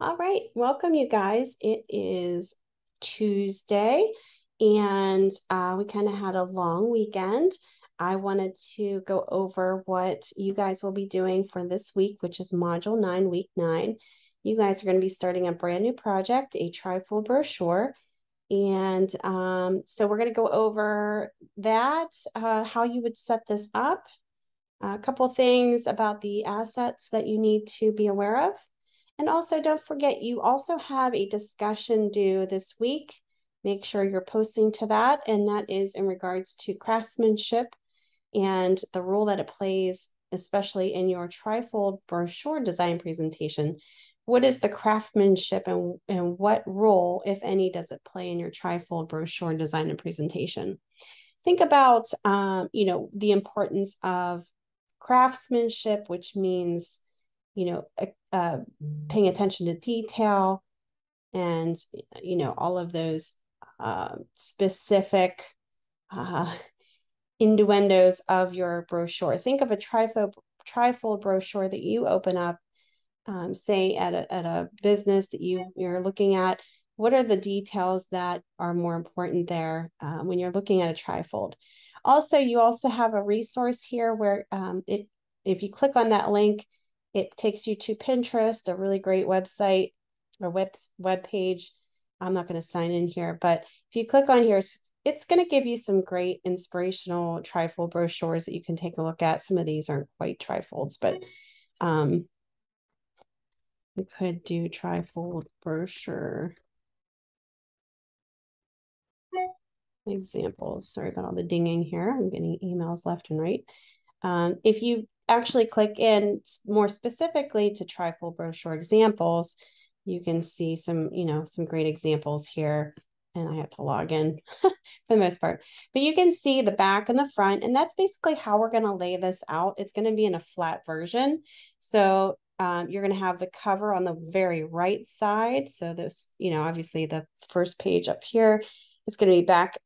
All right, welcome you guys. It is Tuesday and we kind of had a long weekend. I wanted to go over what you guys will be doing for this week, which is Module 9, Week 9. You guys are going to be starting a brand new project, a trifold brochure. And so we're going to go over that, how you would set this up, a couple things about the assets that you need to be aware of. And also, don't forget, you also have a discussion due this week. Make sure you're posting to that. And that is in regards to craftsmanship and the role that it plays, especially in your trifold brochure design presentation. What is the craftsmanship and what role, if any, does it play in your trifold brochure design and presentation? Think about, the importance of craftsmanship, which means, paying attention to detail and, all of those specific innuendos of your brochure. Think of a trifold brochure that you open up, say at a business that you're looking at. What are the details that are more important there when you're looking at a trifold? Also, you also have a resource here where if you click on that link, it takes you to Pinterest, a really great website or web page. I'm not going to sign in here, but if you click on here, it's going to give you some great inspirational trifold brochures that you can take a look at. Some of these aren't quite trifolds, but we could do trifold brochure examples. Sorry about all the dinging here. I'm getting emails left and right. If you actually click in more specifically to trifold brochure examples, you can see some great examples here. And I have to log in for the most part. But you can see the back and the front, and that's basically how we're going to lay this out. It's going to be in a flat version. So you're going to have the cover on the very right side. So this, obviously the first page up here, it's going to be back,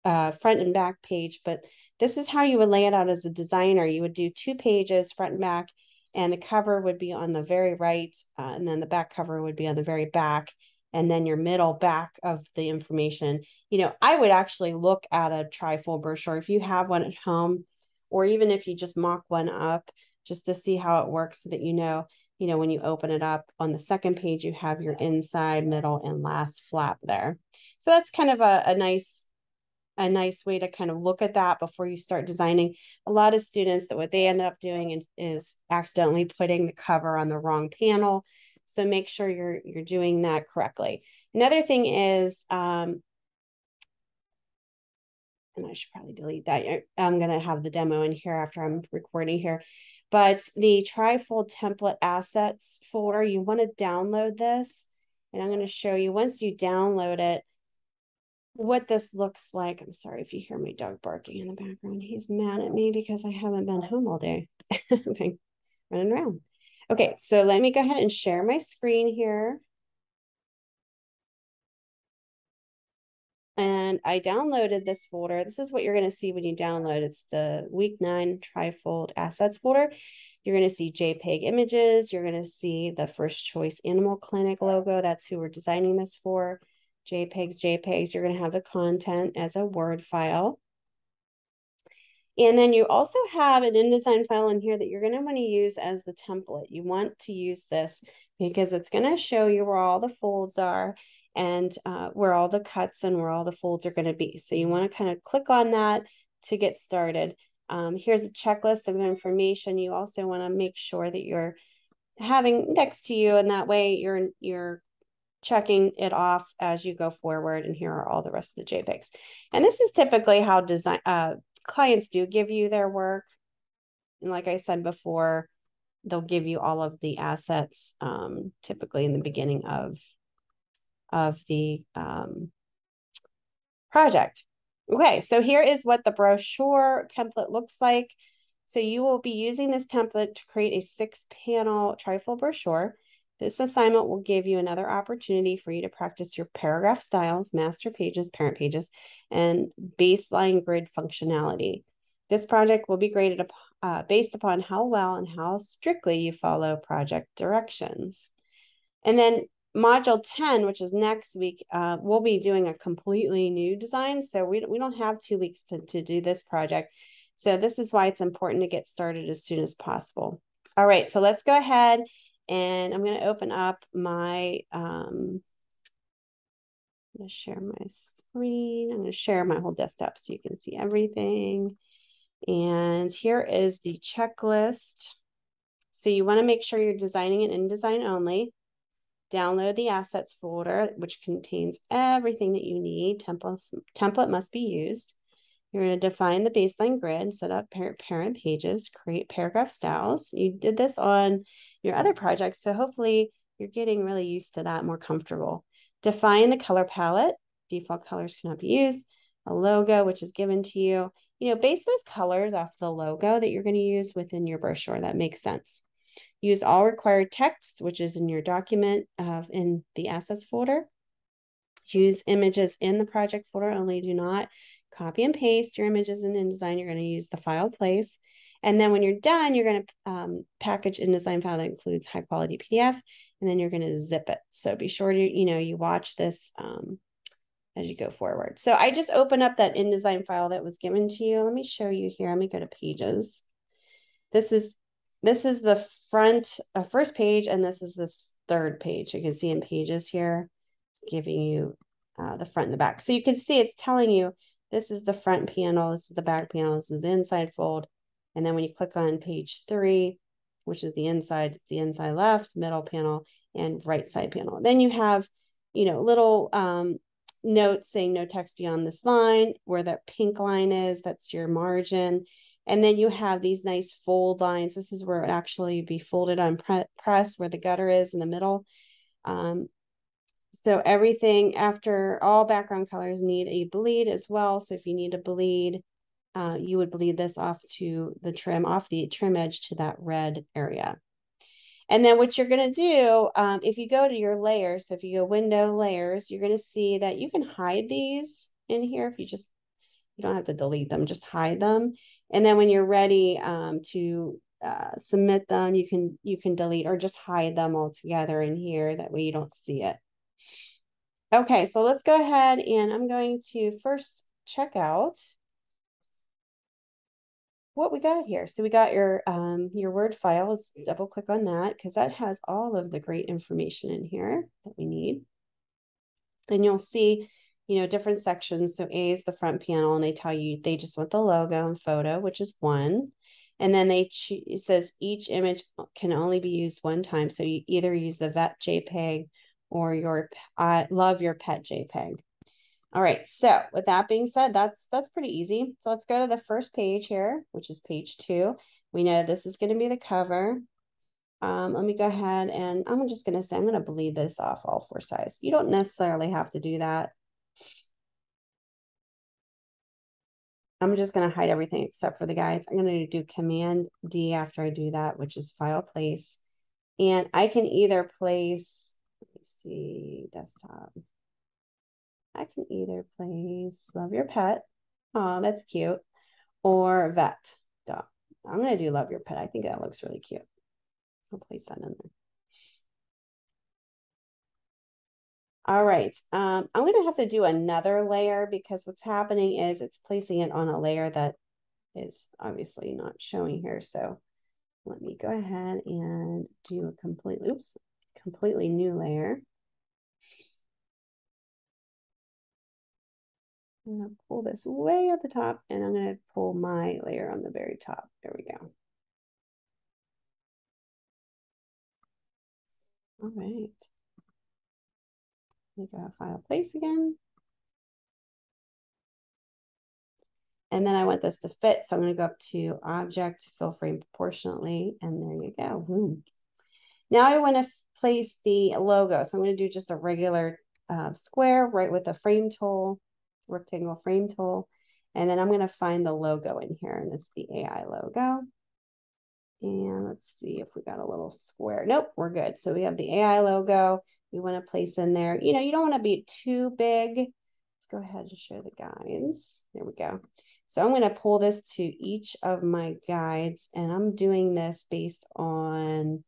front and back page, but this is how you would lay it out as a designer. You would do 2 pages, front and back, and the cover would be on the very right, and then the back cover would be on the very back, and then your middle back of the information. I would actually look at a trifold brochure if you have one at home, or even if you just mock one up, just to see how it works so that when you open it up on the second page, you have your inside, middle, and last flap there. So that's kind of a nice way to kind of look at that before you start designing. A lot of students, that what they end up doing is accidentally putting the cover on the wrong panel. So make sure you're doing that correctly. Another thing is, and I should probably delete that. I'm going to have the demo in here after I'm recording here. But the trifold template assets folder, you want to download this. And I'm going to show you, once you download it, what this looks like. I'm sorry if you hear my dog barking in the background. He's mad at me because I haven't been home all day. I've been running around. Okay, so let me go ahead and share my screen here. And I downloaded this folder. This is what you're going to see when you download. It's the Week 9 Trifold Assets folder. You're going to see JPEG images. You're going to see the First Choice Animal Clinic logo. That's who we're designing this for. JPEGs. You're going to have the content as a Word file. And then you also have an InDesign file in here that you're going to want to use as the template. You want to use this because it's going to show you where all the folds are and where all the cuts and where all the folds are going to be. So you want to kind of click on that to get started. Here's a checklist of information. You also want to make sure that you're having next to you, and that way you're checking it off as you go forward. And here are all the rest of the JPEGs. And this is typically how clients do give you their work. And like I said before, they'll give you all of the assets typically in the beginning of the project. Okay, so here is what the brochure template looks like. So you will be using this template to create a 6-panel trifold brochure. This assignment will give you another opportunity for you to practice your paragraph styles, master pages, parent pages, and baseline grid functionality. This project will be graded based upon how well and how strictly you follow project directions. And then module 10, which is next week, we'll be doing a completely new design. So we don't have 2 weeks to do this project. So this is why it's important to get started as soon as possible. All right, so let's go ahead and I'm going to open up my, I'm going to share my screen. I'm going to share my whole desktop so you can see everything. And here is the checklist. So you want to make sure you're designing it in design only. Download the assets folder, which contains everything that you need. Template must be used. You're going to define the baseline grid, set up parent pages, create paragraph styles. You did this on your other projects, so hopefully you're getting really used to that, more comfortable. Define the color palette. Default colors cannot be used. A logo, which is given to you. Base those colors off the logo that you're going to use within your brochure. That makes sense. Use all required text, which is in your document in the assets folder. Use images in the project folder only. Do not copy and paste your images in InDesign. You're going to use the file place. And then when you're done, you're going to package InDesign file that includes high quality PDF, and then you're going to zip it. So be sure to, you watch this as you go forward. So I just opened up that InDesign file that was given to you. Let me show you here. Let me go to pages. This is the first page, and this is the third page. You can see in pages here, it's giving you the front and the back. So you can see it's telling you this is the front panel, this is the back panel, this is the inside fold. And then when you click on page 3, which is the inside left, middle panel, and right side panel. Then you have, little notes saying no text beyond this line, where that pink line is, that's your margin. And then you have these nice fold lines. This is where it would actually be folded on press, where the gutter is in the middle. So everything after all background colors need a bleed as well. So if you need a bleed, you would bleed this off to the trim, off the trim edge to that red area. And then what you're going to do, if you go to your layers, so if you go window layers, you're going to see that you can hide these in here. If you don't have to delete them, just hide them. And then when you're ready to submit them, you can delete or just hide them all together in here. That way you don't see it. Okay, so let's go ahead and I'm going to first check out what we got here. So we got your Word file. Let's double click on that because that has all of the great information in here that we need. And you'll see, different sections. So A is the front panel, and they tell you they just want the logo and photo, which is 1. And then it says each image can only be used one time. So you either use the vet JPEG or your love your pet JPEG. All right, so with that being said, that's pretty easy. So let's go to the first page here, which is page 2. We know this is going to be the cover. Let me go ahead and I'm just going to say I'm going to bleed this off all 4 sides. You don't necessarily have to do that. I'm just going to hide everything except for the guides. I'm going to do Command D after I do that, which is file place. And I can either place, let me see, desktop. I can either place Love Your Pet. Oh, that's cute. Or Vet. Dog. I'm going to do Love Your Pet. I think that looks really cute. I'll place that in there. All right. I'm going to have to do another layer because what's happening is it's placing it on a layer that is obviously not showing here. So let me go ahead and do a completely new layer. I'm going to pull this way at the top, and I'm going to pull my layer on the very top. There we go. All right. Let me go file place again. And then I want this to fit. So I'm going to go up to Object, Fill Frame Proportionately, and there you go. Boom. Now I want to place the logo. So I'm going to do just a regular square right with a frame tool, rectangle frame tool. And then I'm going to find the logo in here, and it's the AI logo. And let's see if we got a little square. Nope, we're good. So we have the AI logo we want to place in there. You don't want to be too big. Let's go ahead and show the guides. There we go. So I'm going to pull this to each of my guides, and I'm doing this based on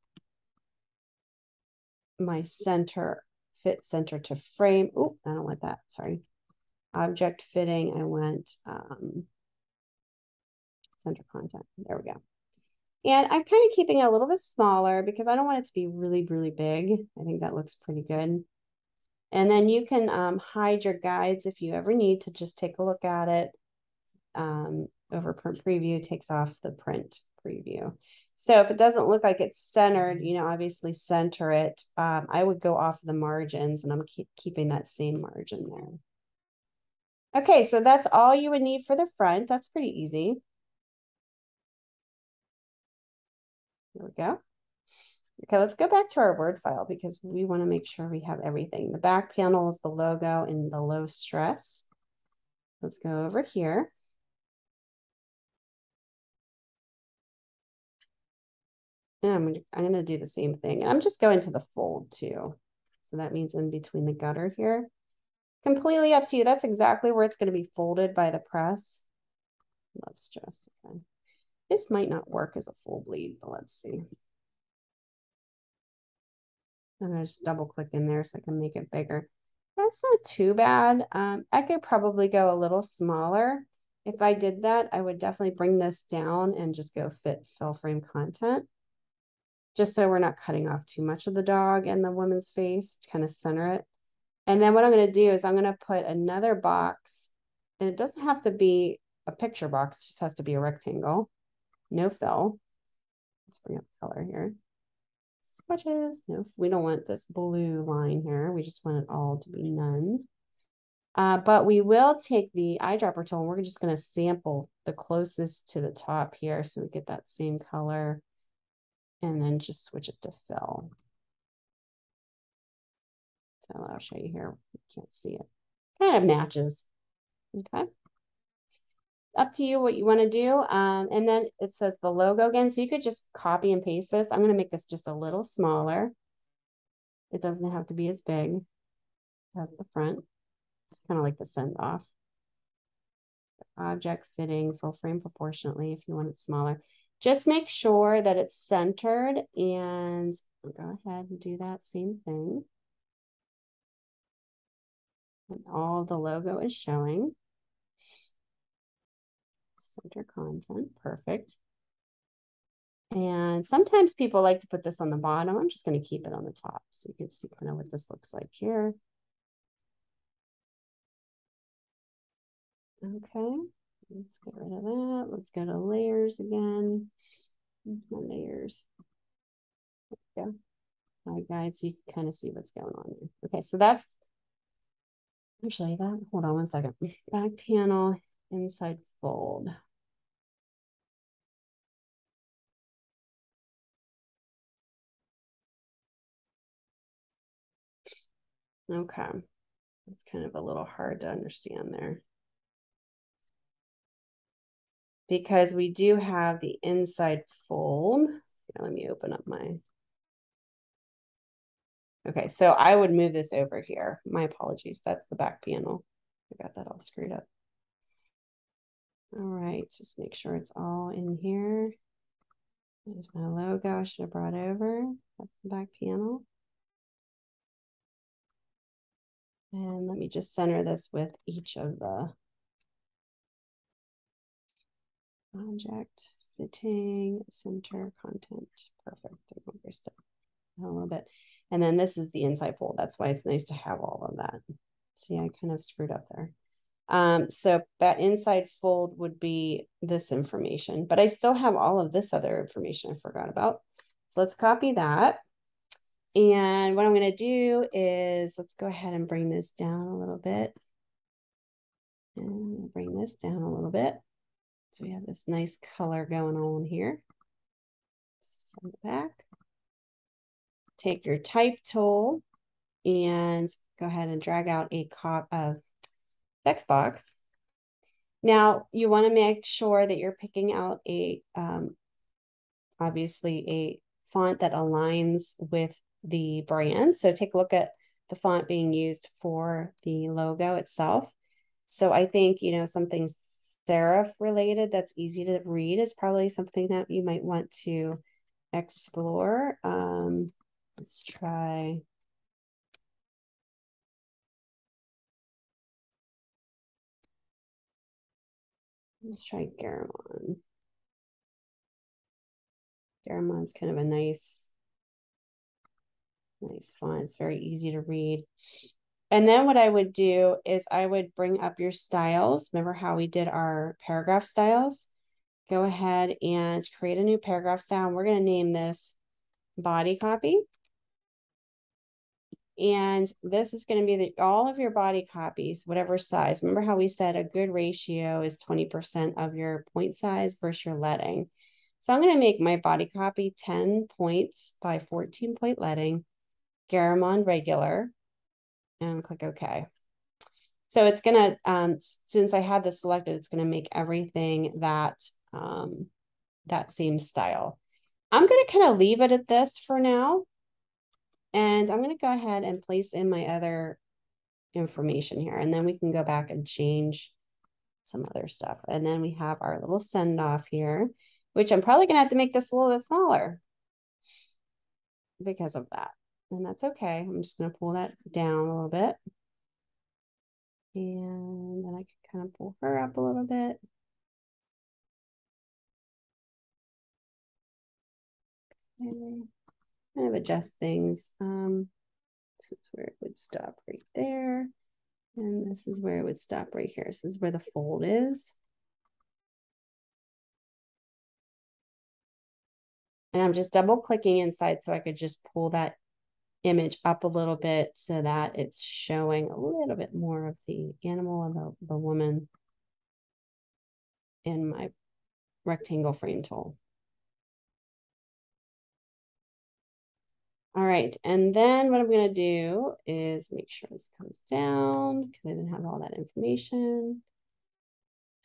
my center fit center to frame. Oh, I don't want that. Sorry. Object fitting. I want center content. There we go. And I'm kind of keeping it a little bit smaller because I don't want it to be really, really big. I think that looks pretty good. And then you can hide your guides if you ever need to just take a look at it. Over print preview takes off the print preview. So if it doesn't look like it's centered, you know, obviously center it. I would go off the margins, and I'm keeping that same margin there. Okay, so that's all you would need for the front. That's pretty easy. There we go. Okay, let's go back to our Word file because we want to make sure we have everything. The back panel is the logo in the low stress. Let's go over here. And I'm gonna do the same thing. And I'm just going to the fold too. So that means in between the gutter here. Completely up to you. That's exactly where it's going to be folded by the press. Love stress. Okay. This might not work as a full bleed, but let's see. I'm going to just double click in there so I can make it bigger. That's not too bad. I could probably go a little smaller. If I did that, I would definitely bring this down and just go fit fill frame content. Just so we're not cutting off too much of the dog and the woman's face to kind of center it. And then what I'm going to do is I'm going to put another box, and it doesn't have to be a picture box, it just has to be a rectangle. No fill. Let's bring up color here. Swatches. No, we don't want this blue line here. We just want it all to be none. But we will take the eyedropper tool and we're just going to sample the closest to the top here so we get that same color, and then just switch it to fill. So I'll show you here. You can't see it. Kind of matches. Okay. Up to you what you want to do. And then it says the logo again. So you could just copy and paste this. I'm going to make this just a little smaller. It doesn't have to be as big as the front. It's kind of like the send off. Object fitting, full frame proportionately if you want it smaller. Just make sure that it's centered, and go ahead and do that same thing. And all the logo is showing. Center content, perfect. And sometimes people like to put this on the bottom. I'm just going to keep it on the top so you can see kind of what this looks like here. Okay, let's get rid of that. Let's go to layers again. My layers. There we go. All right, guys, so you can kind of see what's going on there. Okay, so that's actually that. Hold on one second. Back panel, inside fold. Okay, it's kind of a little hard to understand there. Because we do have the inside fold. Here, let me open up my. Okay, so I would move this over here. My apologies. That's the back panel. I got that all screwed up. All right, just make sure it's all in here. There's my logo I should have brought over. That's the back panel. And let me just center this with each of the object, fitting, center, content. Perfect. A little bit. And then this is the inside fold. That's why it's nice to have all of that. See, I kind of screwed up there. So that inside fold would be this information, but I still have all of this other information I forgot about. So let's copy that. And what I'm going to do is let's go ahead and bring this down a little bit. And bring this down a little bit. So we have this nice color going on here. Send it back. Take your type tool and go ahead and drag out a text box. Now you want to make sure that you're picking out a obviously a font that aligns with the brand. So take a look at the font being used for the logo itself. So I think, you know, something serif related that's easy to read is probably something that you might want to explore. Let's try Let's try Garamond. Garamond's kind of a nice font. It's very easy to read. And then what I would do is I would bring up your styles. Remember how we did our paragraph styles? Go ahead and create a new paragraph style. And we're going to name this body copy. And this is going to be all of your body copies, whatever size. Remember how we said a good ratio is 20% of your point size versus your leading. So I'm going to make my body copy 10 points by 14 point leading, Garamond regular, and click OK. So it's going to, since I had this selected, it's going to make everything that same style. I'm going to kind of leave it at this for now. And I'm going to go ahead and place in my other information here. And then we can go back and change some other stuff. And then we have our little send off here, which I'm probably going to have to make this a little bit smaller because of that. And that's okay. I'm just going to pull that down a little bit. And then I can kind of pull her up a little bit. Okay. Kind of adjust things. This is where it would stop right there. And this is where it would stop right here. This is where the fold is. And I'm just double clicking inside so I could just pull that image up a little bit so that it's showing a little bit more of the animal and the woman in my rectangle frame tool. All right, and then what I'm going to do is make sure this comes down because I didn't have all that information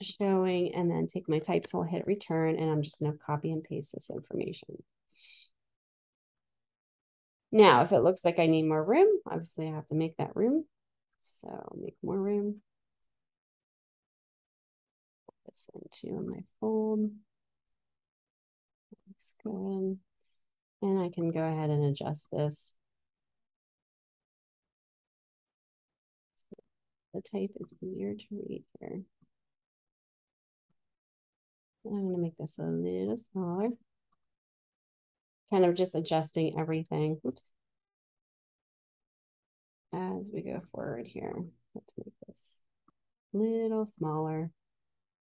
showing, and then take my type tool, hit return, and I'm just going to copy and paste this information. Now, if it looks like I need more room, obviously I have to make that room. So make more room. Put this into my fold. Looks good. And I can go ahead and adjust this. The type is easier to read here. I'm going to make this a little smaller. Kind of just adjusting everything. Oops. As we go forward here. Let's make this a little smaller.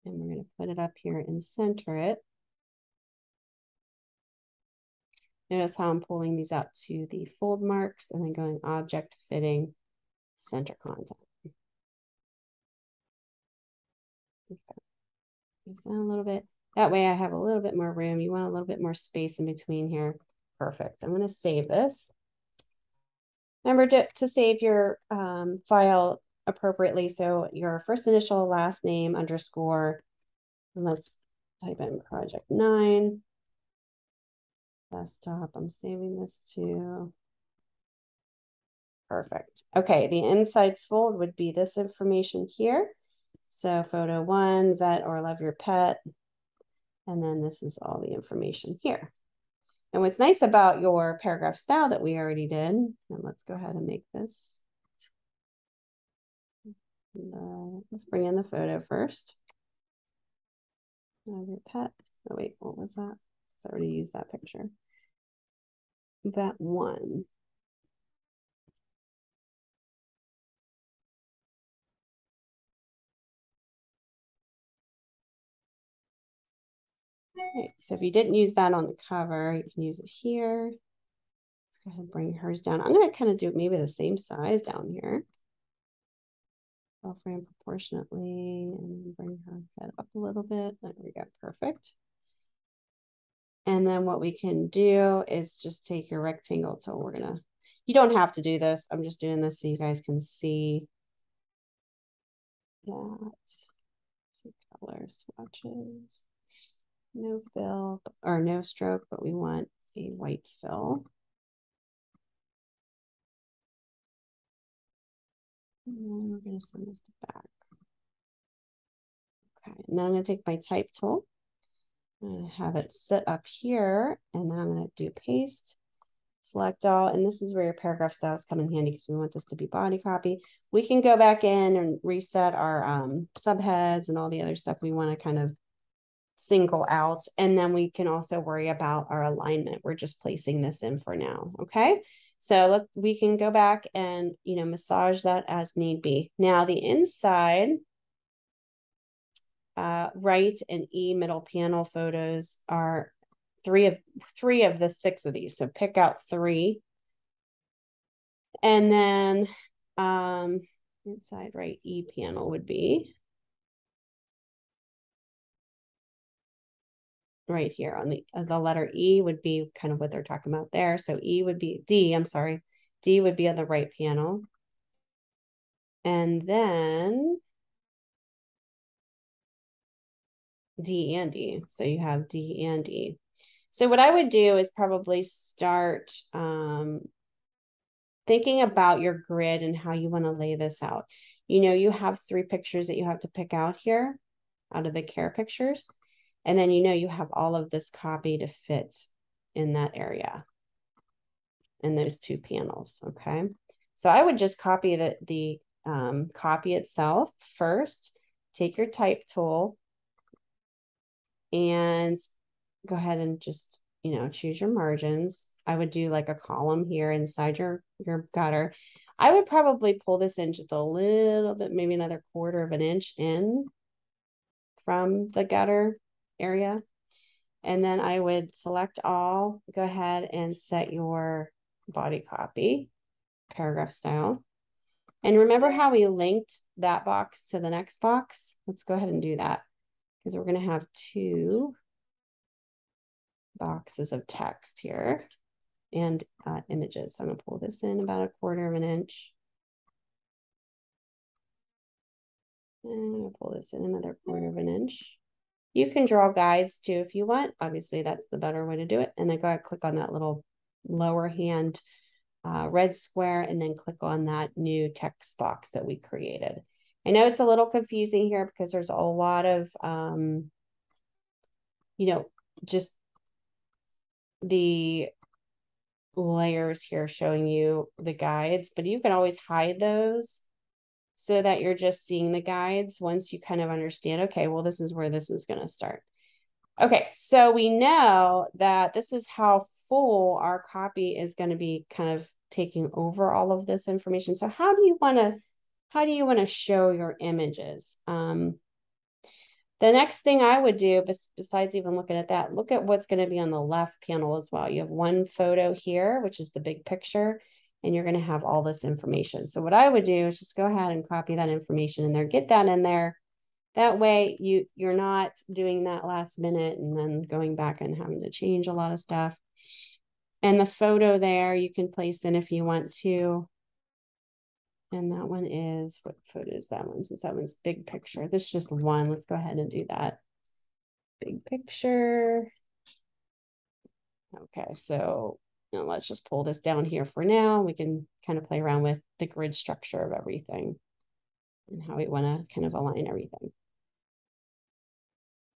And we're going to put it up here and center it. Notice how I'm pulling these out to the fold marks and then going object fitting center content. Okay. Just down a little bit. That way I have a little bit more room. You want a little bit more space in between here. Perfect. I'm going to save this. Remember to save your file appropriately. So your first initial, last name, underscore, and let's type in project 9. Desktop, I'm saving this to. Perfect. Okay, the inside fold would be this information here. So photo 1, vet or love your pet. And then this is all the information here. And what's nice about your paragraph style that we already did, and let's go ahead and make this. Let's bring in the photo first. Love your pet. Oh wait, what was that? I already used that picture. Vet 1. Right, so if you didn't use that on the cover, you can use it here. Let's go ahead and bring hers down. I'm going to kind of do maybe the same size down here. I'll frame proportionately and bring her head up a little bit. There we go, perfect. And then what we can do is just take your rectangle tool. We're gonna, you don't have to do this. I'm just doing this so you guys can see that. See color swatches. No fill or no stroke, but we want a white fill. And then we're going to send this to back. Okay, and then I'm going to take my type tool. I'm going to have it sit up here, and then I'm going to do paste, select all, and this is where your paragraph styles come in handy because we want this to be body copy. We can go back in and reset our subheads and all the other stuff we want to kind of single out. And then we can also worry about our alignment. We're just placing this in for now. Okay. So we can go back and, massage that as need be. Now the inside, right and E middle panel photos are three of the 6 of these. So pick out 3. And then inside right E panel would be right here on the letter E would be kind of what they're talking about there. So E would be D, I'm sorry. D would be on the right panel. And then D and E. So you have D and E. So what I would do is probably start thinking about your grid and how you want to lay this out. You have 3 pictures that you have to pick out here out of the care pictures. And then you have all of this copy to fit in that area in those 2 panels. Okay. So I would just copy the copy itself first. Take your type tool and go ahead and just, choose your margins. I would do like a column here inside your gutter. I would probably pull this in just a little bit, maybe another 1/4 of an inch in from the gutter area. And then I would select all, go ahead and set your body copy, paragraph style. And remember how we linked that box to the next box? Let's go ahead and do that because we're going to have 2 boxes of text here and images. So I'm going to pull this in about 1/4 of an inch. And I'll pull this in another 1/4 of an inch. You can draw guides too if you want. Obviously, that's the better way to do it. And then go ahead and click on that little lower hand red square and then click on that new text box that we created. I know it's a little confusing here because there's a lot of, just the layers here showing you the guides, but you can always hide those so that you're just seeing the guides once you kind of understand, okay, well, this is where this is going to start. Okay, so we know that this is how full our copy is going to be kind of taking over all of this information. So how do you want to show your images? The next thing I would do, besides even looking at that, look at what's going to be on the left panel as well. You have one photo here, which is the big picture, and you're going to have all this information. So what I would do is just go ahead and copy that information in there, get that in there. That way you're not doing that last minute and then going back and having to change a lot of stuff. And the photo there you can place in if you want to. And that one is, what photo is that one? Since that one's big picture. This is just one. Let's go ahead and do that. Big picture. Okay, so let's just pull this down here for now. We can kind of play around with the grid structure of everything and how we want to kind of align everything.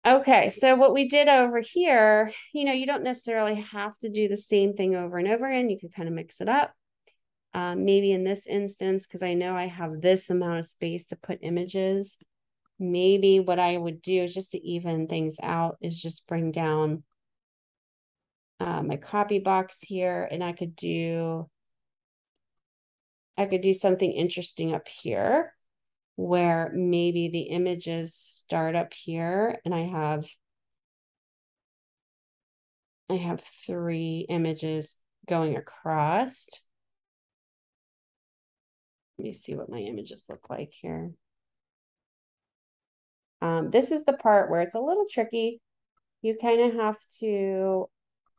Okay, so what we did over here, you don't necessarily have to do the same thing over and over again. You can kind of mix it up. Maybe in this instance, because I know I have this amount of space to put images, maybe what I would do is just to even things out is just bring down my copy box here, and I could do something interesting up here where maybe the images start up here and I have 3 images going across. Let me see what my images look like here. This is the part where it's a little tricky. You kind of have to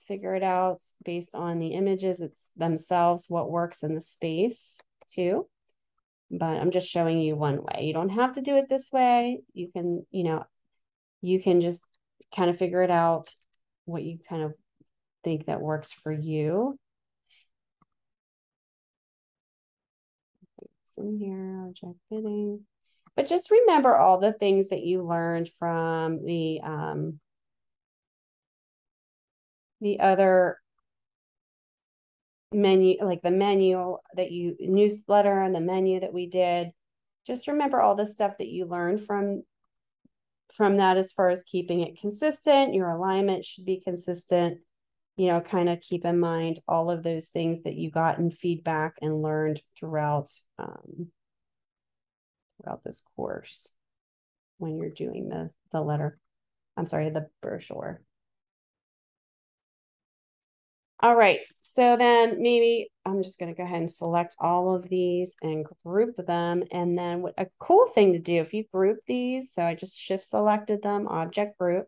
figure it out based on the images themselves, what works in the space too. But I'm just showing you one way. You don't have to do it this way. You can, you can just kind of figure it out what you kind of think that works for you. In here, object fitting. But just remember all the things that you learned from the other menu, like the menu that you newsletter and the menu that we did. Just remember all the stuff that you learned from that as far as keeping it consistent. Your alignment should be consistent. You know, kind of keep in mind all of those things that you got in feedback and learned throughout this course when you're doing the letter. I'm sorry, the brochure. All right, so then maybe I'm just going to go ahead and select all of these and group them. And then what a cool thing to do if you group these, so I just shift selected them, object group.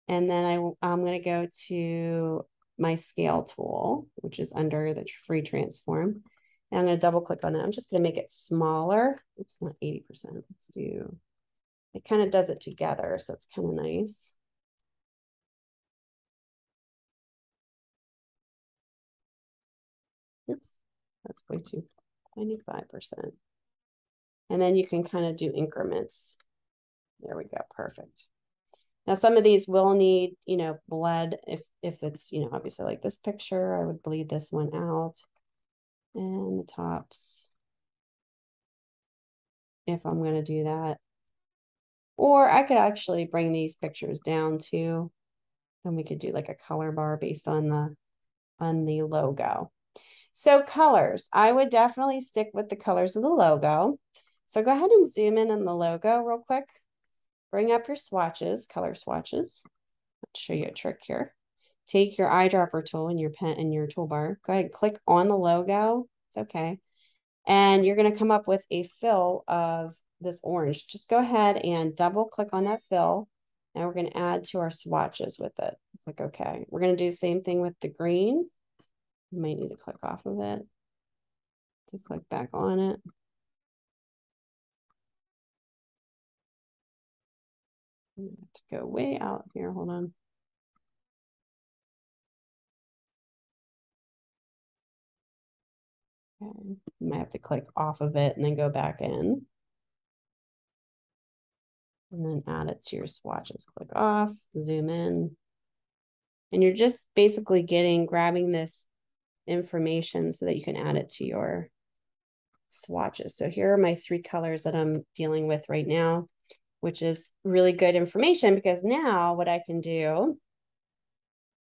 And then I'm going to go to my scale tool, which is under the free transform. And I'm going to double click on that. I'm just going to make it smaller. Oops, not 80%. Let's do, it kind of does it together. So it's kind of nice. Oops, that's way too 95%. And then you can kind of do increments. There we go. Perfect. Now, some of these will need, you know, bled if it's, you know, obviously like this picture, I would bleed this one out and the tops if I'm going to do that. Or I could actually bring these pictures down too, and we could do like a color bar based on the logo. So colors, I would definitely stick with the colors of the logo. So go ahead and zoom in on the logo real quick. Bring up your swatches, color swatches. Let's show you a trick here. Take your eyedropper tool and your pen and your toolbar. Go ahead and click on the logo. It's okay. And you're going to come up with a fill of this orange. Just go ahead and double click on that fill. And we're going to add to our swatches with it. Click OK. We're going to do the same thing with the green. You might need to click off of it to click back on it. I have to go way out here. Hold on. Okay. You might have to click off of it and then go back in. And then add it to your swatches. Click off, zoom in. And you're just basically grabbing this information so that you can add it to your swatches. So here are my 3 colors that I'm dealing with right now, which is really good information because now what I can do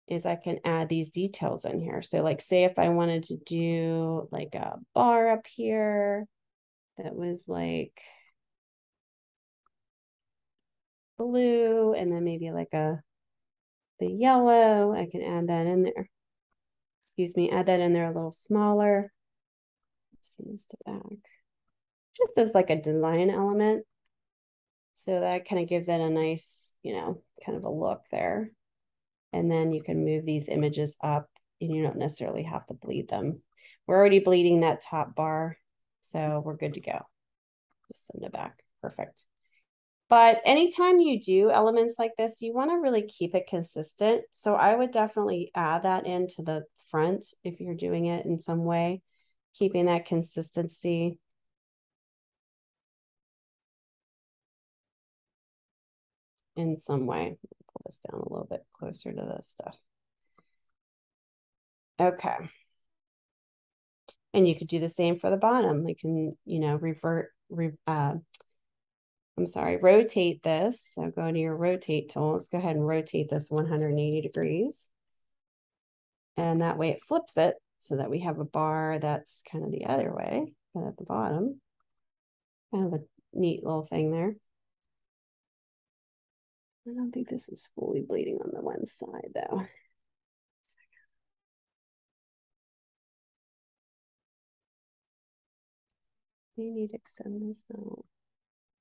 is I can add these details in here. So like say if I wanted to do like a bar up here that was like blue and then maybe like the yellow, I can add that in there. Excuse me, add that in there a little smaller. Send this to back. Just as like a design element. So that kind of gives it a nice, you know, kind of a look there. And then you can move these images up and you don't necessarily have to bleed them. We're already bleeding that top bar, so we're good to go. Just send it back. Perfect. But anytime you do elements like this, you want to really keep it consistent. So I would definitely add that into the front if you're doing it in some way, keeping that consistency. In some way. Pull this down a little bit closer to this stuff. Okay. And you could do the same for the bottom. We can, you know, rotate this. So go to your rotate tool. Let's go ahead and rotate this 180 degrees. And that way it flips it so that we have a bar that's kind of the other way, but at the bottom. Kind of a neat little thing there. I don't think this is fully bleeding on the one side though. We need to extend this out.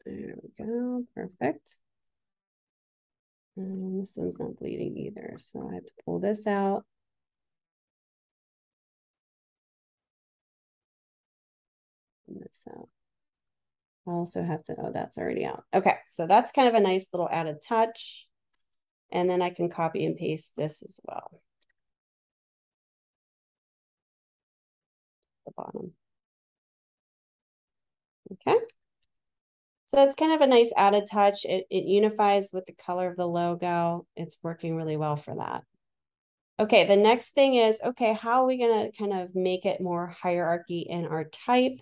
There we go. Perfect. And this one's not bleeding either. So I have to pull this out. And this out. I also have to, oh, that's already out. Okay, so that's kind of a nice little added touch. And then I can copy and paste this as well. The bottom. Okay. So that's kind of a nice added touch. It unifies with the color of the logo. It's working really well for that. Okay, the next thing is, okay, how are we going to kind of make it more hierarchy in our type?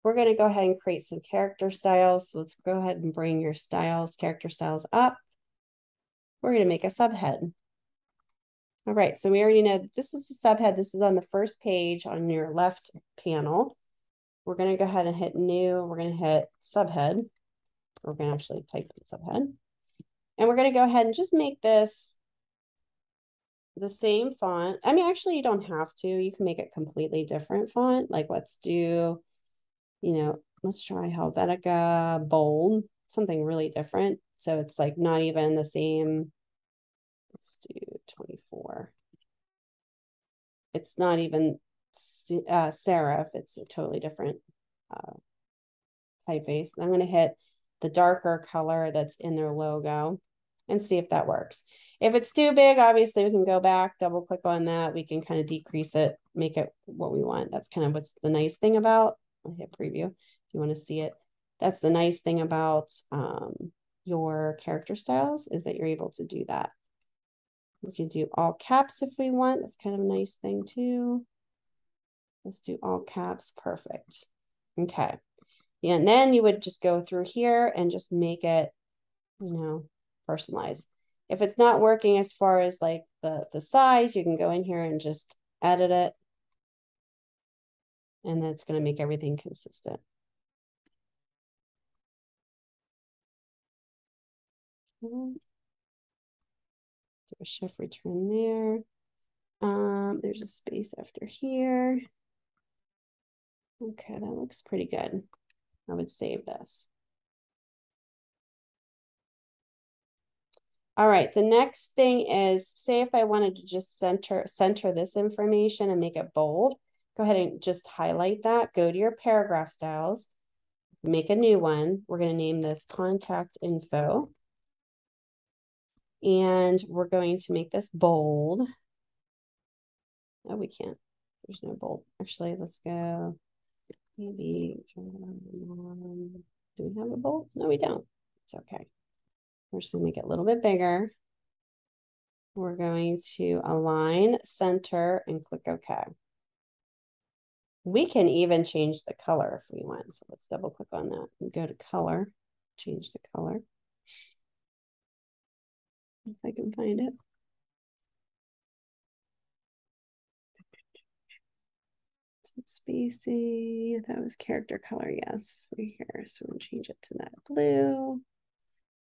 We're going to go ahead and create some character styles. So let's go ahead and bring your styles, character styles up. We're going to make a subhead. All right, so we already know that this is the subhead. This is on the first page on your left panel. We're going to go ahead and hit new. We're going to hit subhead. We're going to actually type in subhead. And we're going to go ahead and just make this the same font. I mean, actually, you don't have to. You can make it completely different font. Like, let's do, let's try Helvetica bold, something really different. So it's like not even the same. Let's do 24. It's not even serif. It's a totally different typeface. I'm going to hit the darker color that's in their logo and see if that works. If it's too big, obviously we can go back, double click on that. We can kind of decrease it, make it what we want. That's kind of what's the nice thing about, I'll hit preview if you want to see it. That's the nice thing about your character styles is that you're able to do that. We can do all caps if we want. That's kind of a nice thing too. Let's do all caps. Perfect. Okay. And then you would just go through here and just make it, personalized. If it's not working as far as like the size, you can go in here and just edit it. And that's going to make everything consistent. Do a shift return there. There's a space after here. Okay, that looks pretty good. I would save this. All right, the next thing is, say if I wanted to just center this information and make it bold, go ahead and just highlight that, go to your paragraph styles, make a new one. We're going to name this contact info. And we're going to make this bold. Oh, we can't. There's no bold. Actually, let's go. Maybe. Do we have a bold? No, we don't. It's okay. We're just going to make it a little bit bigger. We're going to align, center, and click OK. We can even change the color if we want. So let's double click on that and go to color, change the color. If I can find it. Some spacing. That was character color. Yes, right here. So we'll change it to that blue.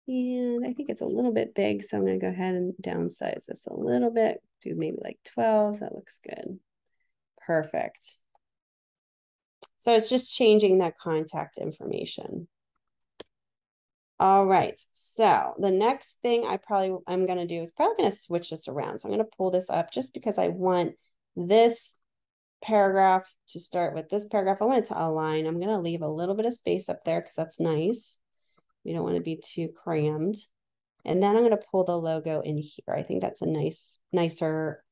And I think it's a little bit big. So I'm going to go ahead and downsize this a little bit. Do maybe like 12. That looks good. Perfect. So it's just changing that contact information. All right. So the next thing I'm going to do is probably going to switch this around. So I'm going to pull this up just because I want this paragraph to start with this paragraph. I want it to align. I'm going to leave a little bit of space up there because that's nice. We don't want to be too crammed. And then I'm going to pull the logo in here. I think that's a nicer,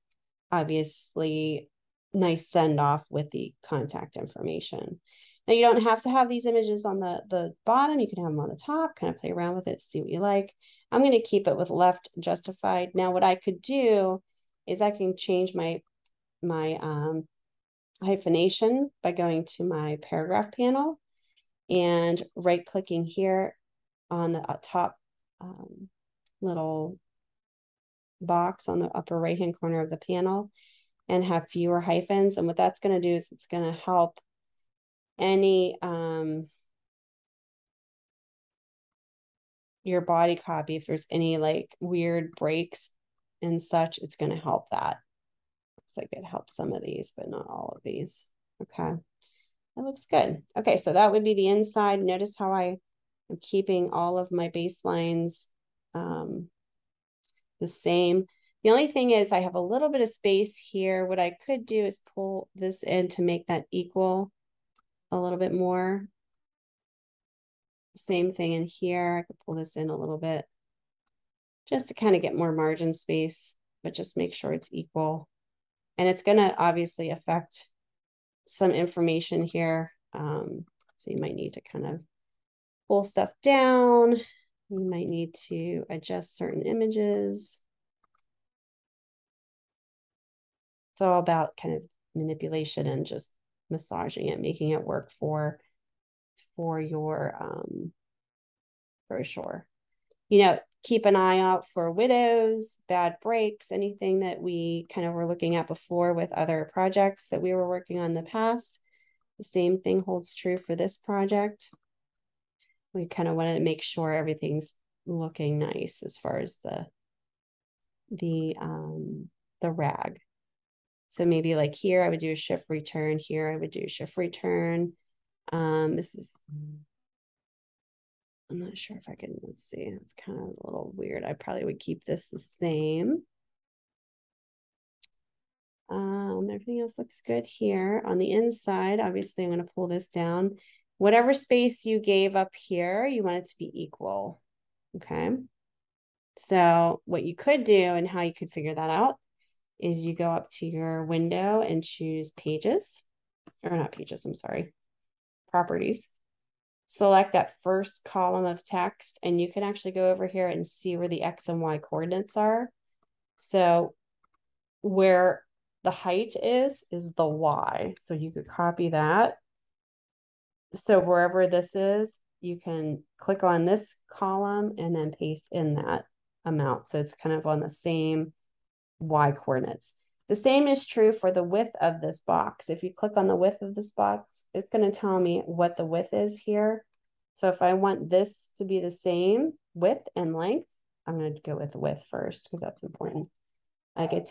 obviously nice send off with the contact information. Now you don't have to have these images on the bottom. You can have them on the top, kind of play around with it, see what you like. I'm going to keep it with left justified. Now what I could do is I can change my hyphenation by going to my paragraph panel and right clicking here on the top little box on the upper right hand corner of the panel and have fewer hyphens. And what that's going to do is it's going to help any your body copy, if there's any like weird breaks and such, it's going to help that. Looks like it helps some of these, but not all of these. Okay. That looks good. Okay, so that would be the inside. Notice how I am keeping all of my baselines the same. The only thing is I have a little bit of space here. What I could do is pull this in to make that equal a little bit more. Same thing in here. I could pull this in a little bit just to kind of get more margin space, but just make sure it's equal. And it's going to obviously affect some information here. So you might need to kind of pull stuff down. You might need to adjust certain images. It's all about kind of manipulation and just massaging it, making it work for your brochure. You know, keep an eye out for widows, bad breaks, anything that we kind of were looking at before with other projects that we were working on in the past. The same thing holds true for this project. We kind of wanted to make sure everything's looking nice as far as the rag. So maybe like here, I would do a shift return. Here, I would do a shift return. This is, I'm not sure if I can, let's see, it's kind of a little weird. I probably would keep this the same. Everything else looks good here. On the inside, obviously, I'm going to pull this down. Whatever space you gave up here, you want it to be equal. Okay. So what you could do and how you could figure that out is you go up to your window and choose pages, or not pages, I'm sorry, properties. Select that first column of text, and you can actually go over here and see where the X and Y coordinates are. So where the height is the Y. So you could copy that. So wherever this is, you can click on this column and then paste in that amount. So it's kind of on the same Y coordinates. The same is true for the width of this box. If you click on the width of this box, it's going to tell me what the width is here. So if I want this to be the same width and length, I'm going to go with width first because that's important. I could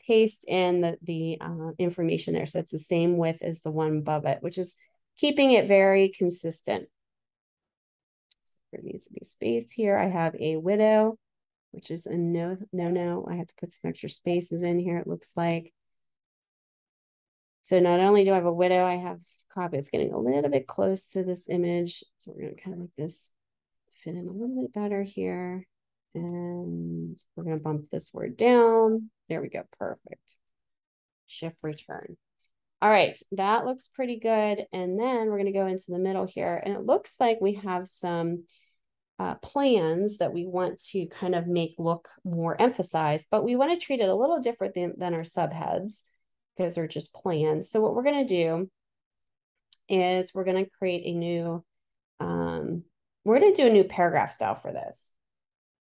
paste in the information there. So it's the same width as the one above it, which is keeping it very consistent. So there needs to be space here. I have a widow, which is a no. I have to put some extra spaces in here, it looks like. So not only do I have a widow, I have copy. It's getting a little bit close to this image. So we're going to kind of make this fit in a little bit better here. And we're going to bump this word down. There we go. Perfect. Shift return. All right, that looks pretty good. And then we're going to go into the middle here. And it looks like we have some plans that we want to kind of make look more emphasized, but we want to treat it a little different than our subheads because they're just plans. So what we're going to do is we're going to create a new, we're going to do a new paragraph style for this.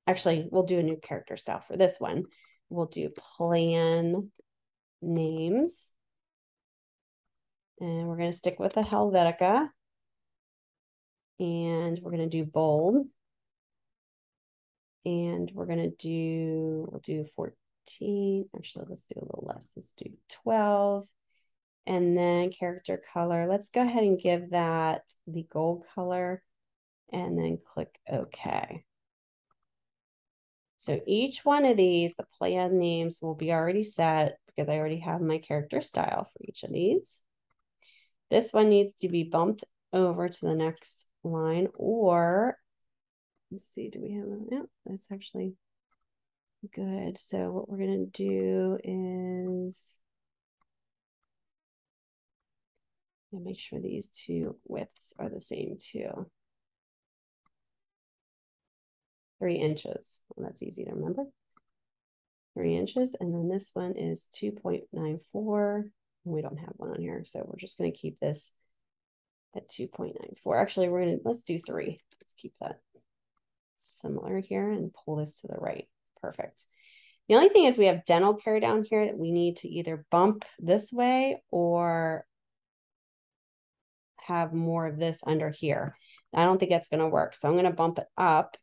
Actually, we'll do a new character style for this one. We'll do plan names. And we're going to stick with the Helvetica. And we're going to do bold. And we're going to do, we'll do 14. Actually, let's do a little less. Let's do 12. And then character color. Let's go ahead and give that the gold color. And then click OK. So each one of these, the plan names will be already set because I already have my character style for each of these. This one needs to be bumped over to the next line, or let's see, do we have that? Yeah, that's actually good. So what we're going to do is make sure these two widths are the same too. 3 inches. Well, that's easy to remember. 3 inches. And then this one is 2.94. We don't have one on here. So we're just going to keep this at 2.94. Actually, let's do 3. Let's keep that similar here and pull this to the right. Perfect. The only thing is we have dental care down here that we need to either bump this way or have more of this under here. I don't think that's going to work. So I'm going to bump it up.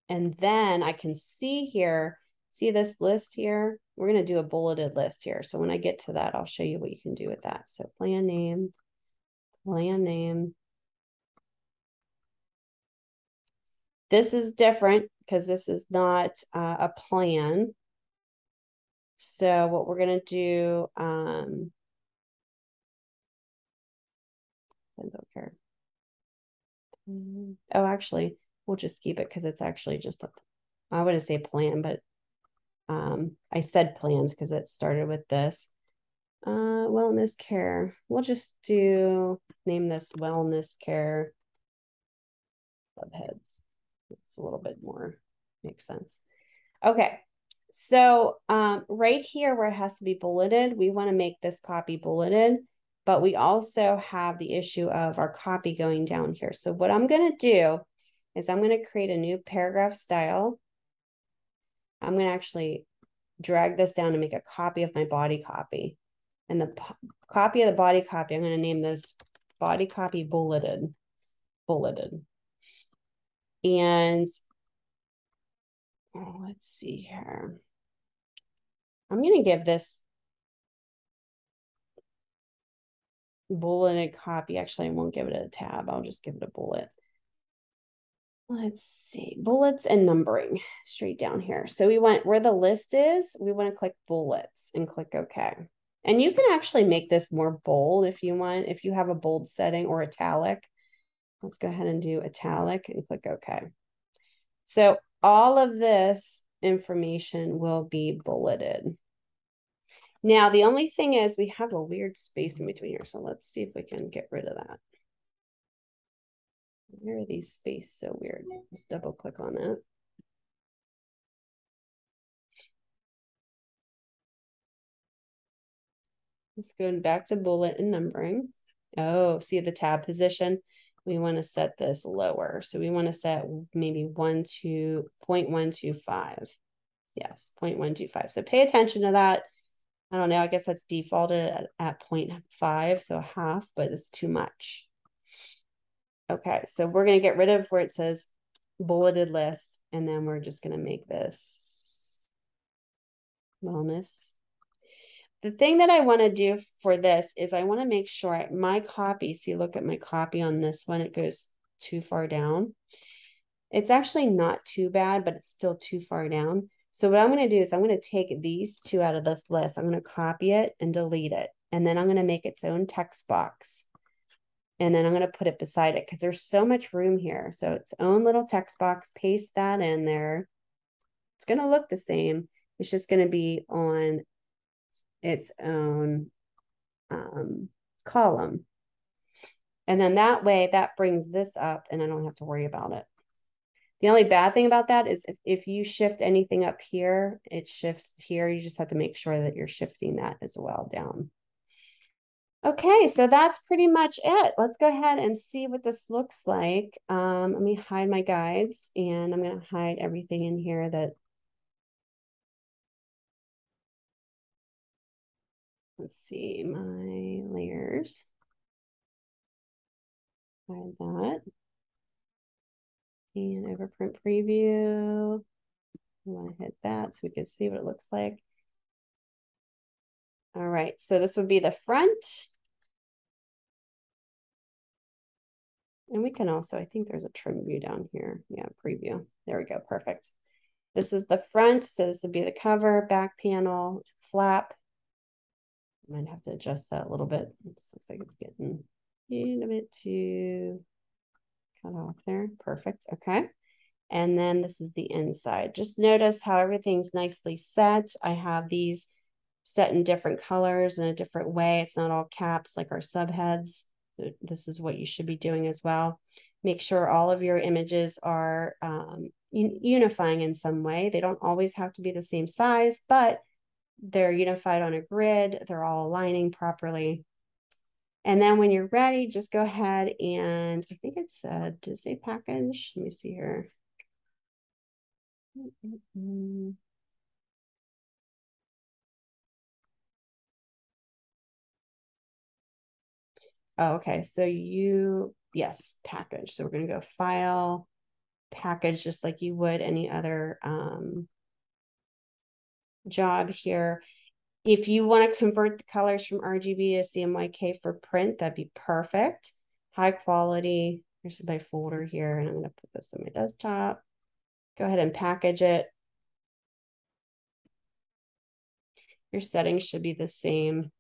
And then I can see here, see this list here? We're going to do a bulleted list here. So when I get to that, I'll show you what you can do with that. So plan name. This is different because this is not a plan. So what we're going to do, oh, actually, we'll just keep it because it's actually just I wouldn't say plan, but I said plans because it started with this. Wellness care. We'll just name this wellness care subheads. It's a little bit more, makes sense. Okay, So right here where it has to be bulleted, we want to make this copy bulleted, but we also have the issue of our copy going down here. So what I'm going to do is I'm going to create a new paragraph style. I'm going to actually drag this down to make a copy of my body copy. And the copy of the body copy, I'm going to name this body copy bulleted. And let's see here. I'm going to give this bulleted copy. Actually, I won't give it a tab. I'll just give it a bullet. Let's see, bullets and numbering straight down here. So we want where the list is, we want to click bullets and click OK. And you can actually make this more bold if you want, if you have a bold setting or italic. Let's go ahead and do italic and click OK. So all of this information will be bulleted. Now, the only thing is we have a weird space in between here. So let's see if we can get rid of that. Where are these spaces so weird? Let's double click on that. Let's go back to bullet and numbering. Oh, see the tab position? We want to set this lower. So we want to set maybe 0.125. Yes, 0.125. So pay attention to that. I don't know. I guess that's defaulted at 0.5, so a half, but it's too much. Okay, so we're going to get rid of where it says bulleted list, and then we're just going to make this wellness. The thing that I want to do for this is I want to make sure my copy, see, look at my copy on this one, it goes too far down. It's actually not too bad, but it's still too far down. So what I'm going to do is I'm going to take these two out of this list. I'm going to copy it and delete it. And then I'm going to make its own text box. And then I'm going to put it beside it because there's so much room here. So its own little text box, paste that in there. It's going to look the same. It's just going to be on its own column. And then that way that brings this up and I don't have to worry about it. The only bad thing about that is if you shift anything up here, it shifts here. You just have to make sure that you're shifting that as well down. Okay, so that's pretty much it. Let's go ahead and see what this looks like. Let me hide my guides and I'm going to hide everything in here that, let's see, my layers. Hide that. And overprint preview. I want to hit that so we can see what it looks like. All right, so this would be the front. And we can also, I think there's a trim view down here. Yeah, preview. There we go, perfect. This is the front, so this would be the cover, back panel, flap. I might have to adjust that a little bit. It looks like it's getting a bit too cut off there. Perfect, okay. And then this is the inside. Just notice how everything's nicely set. I have these set in different colors in a different way. It's not all caps like our subheads. This is what you should be doing as well. Make sure all of your images are unifying in some way. They don't always have to be the same size, but they're unified on a grid. They're all aligning properly. And then when you're ready, just go ahead and I think it said, did it say package? Let me see here. Oh, okay. So yes, package. So we're going to go file, package, just like you would any other job here. If you want to convert the colors from RGB to CMYK for print, that'd be perfect. High quality. Here's my folder here, and I'm going to put this on my desktop. Go ahead and package it. Your settings should be the same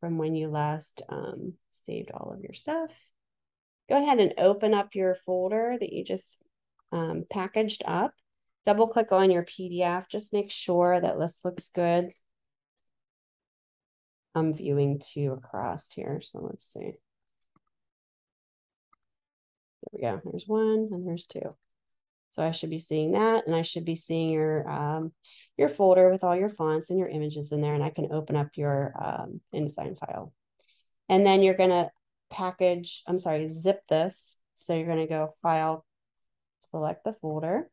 from when you last saved all of your stuff. Go ahead and open up your folder that you just packaged up. Double click on your PDF. Just make sure that this looks good. I'm viewing two across here, so let's see. There we go. There's one and there's two. So I should be seeing that, and I should be seeing your folder with all your fonts and your images in there, and I can open up your InDesign file. And then you're gonna zip this. So you're gonna go File, select the folder,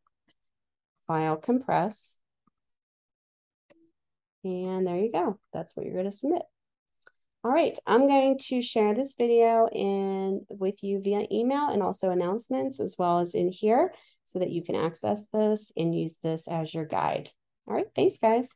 File, Compress, and there you go. That's what you're gonna submit. All right, I'm going to share this video with you via email and also announcements as well as in here so that you can access this and use this as your guide. All right, thanks guys.